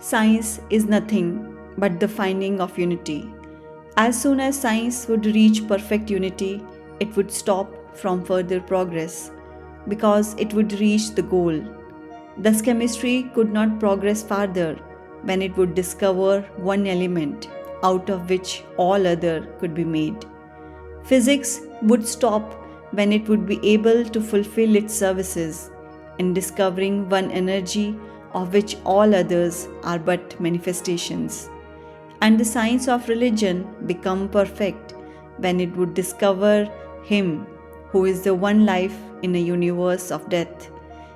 Science is nothing but the finding of unity. As soon as science would reach perfect unity, it would stop from further progress because it would reach the goal. Thus, chemistry could not progress farther when it would discover one element out of which all other could be made. Physics would stop when it would be able to fulfill its services in discovering one energy of which all others are but manifestations. And the science of religion become perfect when it would discover Him who is the one life in a universe of death,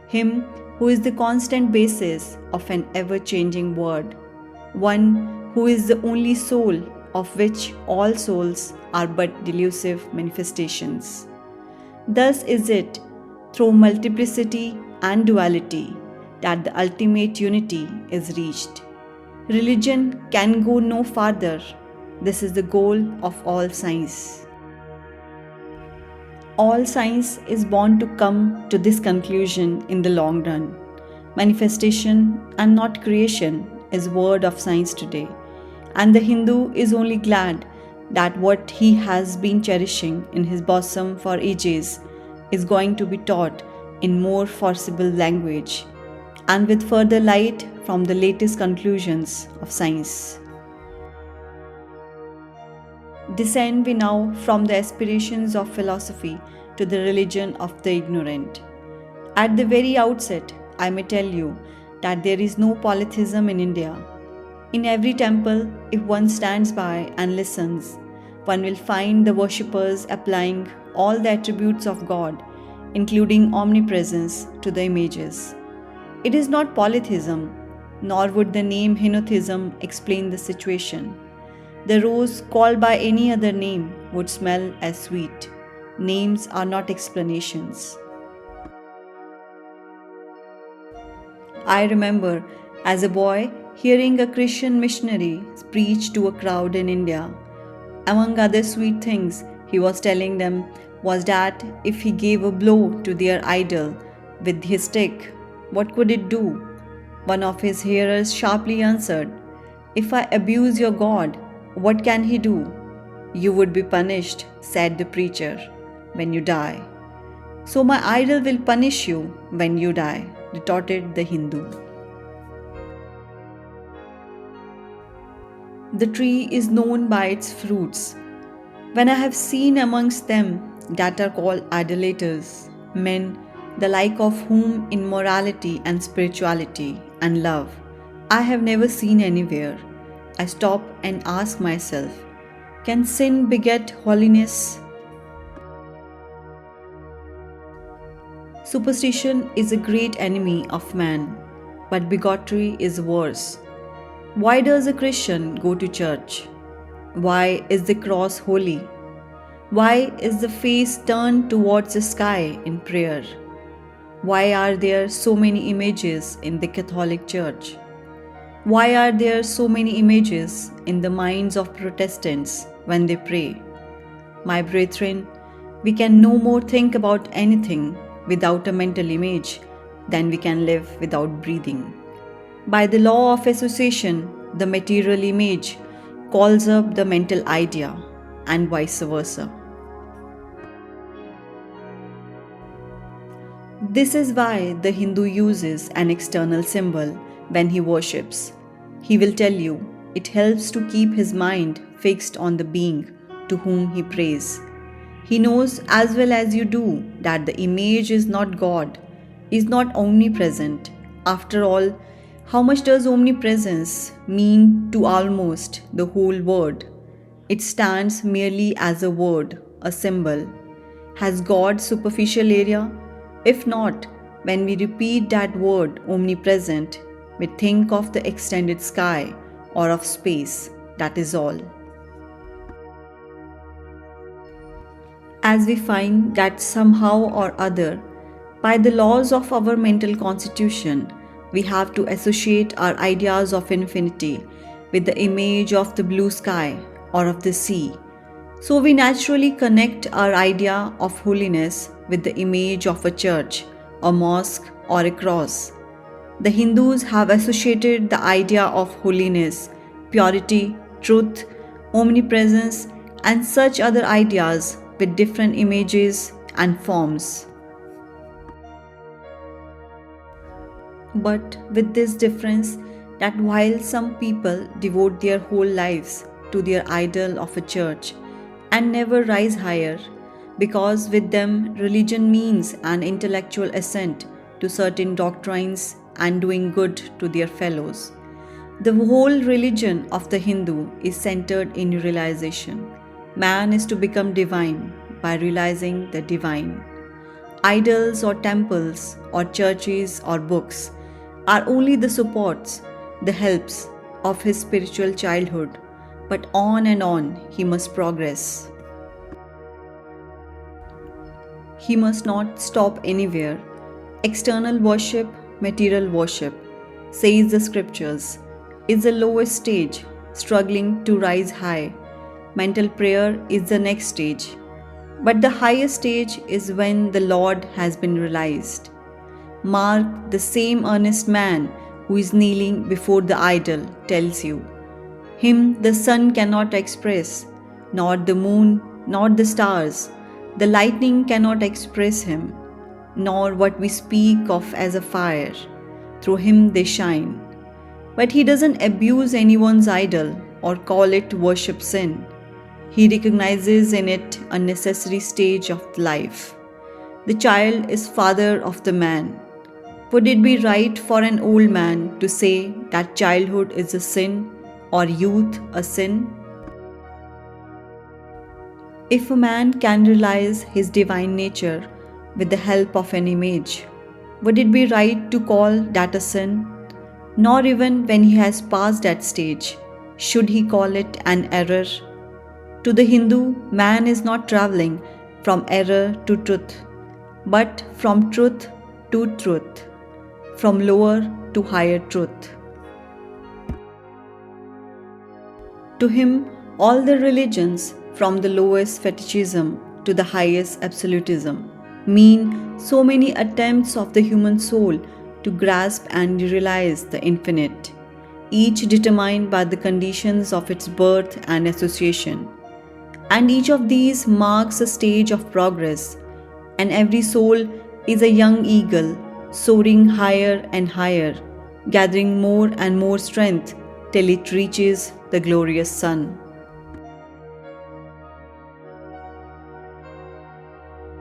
Him who is the constant basis of an ever-changing world, one who is the only soul of which all souls are but delusive manifestations. Thus is it through multiplicity and duality that the ultimate unity is reached. Religion can go no farther. This is the goal of all science. All science is bound to come to this conclusion in the long run. Manifestation and not creation is word of science today, and the Hindu is only glad that what he has been cherishing in his bosom for ages is going to be taught in more forcible language and with further light from the latest conclusions of science. Descend we now from the aspirations of philosophy to the religion of the ignorant. At the very outset, I may tell you that there is no polytheism in India. In every temple, if one stands by and listens, one will find the worshippers applying all the attributes of God, including omnipresence, to the images. It is not polytheism, nor would the name Hinduism explain the situation. The rose called by any other name would smell as sweet. Names are not explanations. I remember, as a boy, hearing a Christian missionary preach to a crowd in India. Among other sweet things he was telling them was that if he gave a blow to their idol with his stick, what could it do? One of his hearers sharply answered, "If I abuse your God, what can he do?" "You would be punished," said the preacher, "when you die." "So my idol will punish you when you die," retorted the Hindu. The tree is known by its fruits. When I have seen amongst them that are called idolaters, men the like of whom in morality and spirituality and love I have never seen anywhere, I stop and ask myself, can sin beget holiness? Superstition is a great enemy of man, but bigotry is worse. Why does a Christian go to church? Why is the cross holy? Why is the face turned towards the sky in prayer? Why are there so many images in the Catholic Church? Why are there so many images in the minds of Protestants when they pray? My brethren, we can no more think about anything without a mental image than we can live without breathing. By the law of association, the material image calls up the mental idea, and vice versa. This is why the Hindu uses an external symbol when he worships. He will tell you it helps to keep his mind fixed on the being to whom he prays. He knows as well as you do that the image is not God, is not omnipresent. After all, how much does omnipresence mean to almost the whole word? It stands merely as a word, a symbol. Has God superficial area? If not, when we repeat that word omnipresent, we think of the extended sky or of space, that is all. As we find that somehow or other, by the laws of our mental constitution, we have to associate our ideas of infinity with the image of the blue sky or of the sea. So we naturally connect our idea of holiness with the image of a church, a mosque, or a cross. The Hindus have associated the idea of holiness, purity, truth, omnipresence, and such other ideas with different images and forms. But with this difference that while some people devote their whole lives to their idol of a church and never rise higher, because with them religion means an intellectual assent to certain doctrines and doing good to their fellows. The whole religion of the Hindu is centered in realization. Man is to become divine by realizing the divine. Idols or temples or churches or books are only the supports, the helps of his spiritual childhood, but on and on he must progress. He must not stop anywhere. External worship, material worship, says the scriptures, is the lowest stage, struggling to rise high. Mental prayer is the next stage. But the highest stage is when the Lord has been realized. Mark, the same earnest man who is kneeling before the idol tells you, him the sun cannot express, nor the moon, nor the stars. The lightning cannot express him, nor what we speak of as a fire. Through him they shine. But he doesn't abuse anyone's idol or call it worship sin. He recognizes in it a necessary stage of life. The child is father of the man. Would it be right for an old man to say that childhood is a sin or youth a sin? If a man can realize his divine nature with the help of an image, would it be right to call that a sin? Nor even when he has passed that stage, should he call it an error? To the Hindu, man is not traveling from error to truth, but from truth to truth, from lower to higher truth. To him, all the religions, from the lowest fetishism to the highest absolutism, mean so many attempts of the human soul to grasp and realize the infinite, each determined by the conditions of its birth and association. And each of these marks a stage of progress, and every soul is a young eagle soaring higher and higher, gathering more and more strength till it reaches the glorious sun.